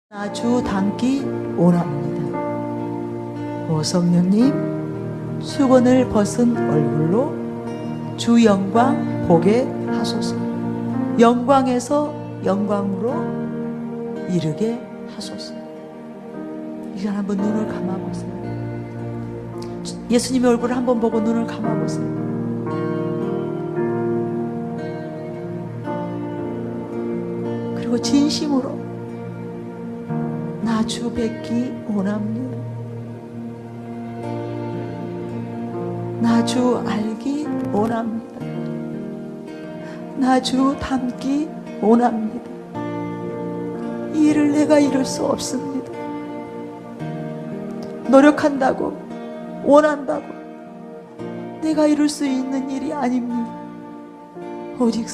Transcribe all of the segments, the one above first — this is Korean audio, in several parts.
나 주 닮기 원합니다. 오 성령님, 수건을 벗은 얼굴로 주 영광 보게 하소서. 영광에서 영광으로 이르게 하소서. 이제 한번 눈을 감아보세요. 예수님의 얼굴을 한번 보고 눈을 감아보세요. 그리고 진심으로 나 주 뵙기 원합니다. 나 주 알기 원합니다. 나 주 닮기 원합니다. 이 일을 내가 이룰 수 없습니다. 노력한다고 원한다고 내가 이룰 수 있는 일이 아닙니다. 오직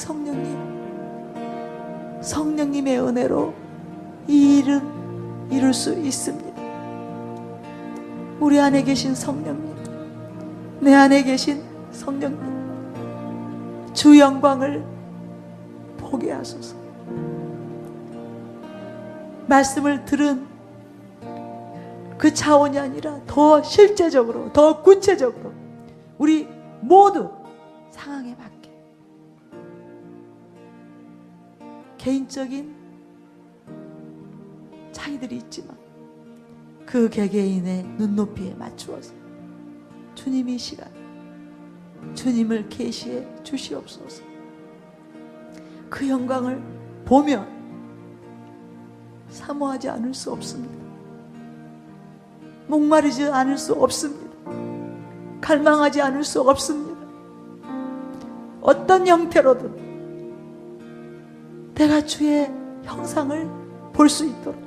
성령님의 은혜로 이 일은 이룰 수 있습니다. 우리 안에 계신 성령님, 내 안에 계신 성령님, 주 영광을 보게 하소서. 말씀을 들은 그 차원이 아니라 더 실제적으로, 더 구체적으로 우리 모두 상황에 맞게 개인적인 차이들이 있지만 그 개개인의 눈높이에 맞추어서 주님이 이 시간 주님을 계시해 주시옵소서. 그 영광을 보면 사모하지 않을 수 없습니다. 목마르지 않을 수 없습니다. 갈망하지 않을 수 없습니다. 어떤 형태로든 내가 주의 형상을 볼 수 있도록,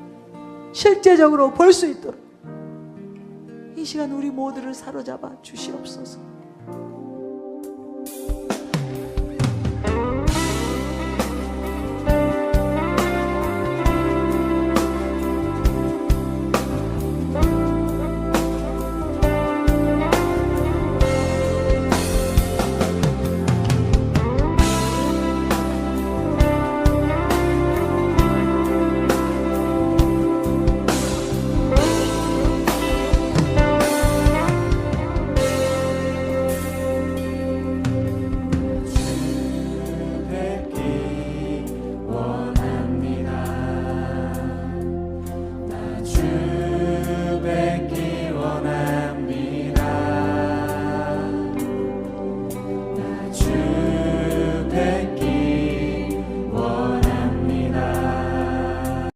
실제적으로 볼 수 있도록 이 시간 우리 모두를 사로잡아 주시옵소서.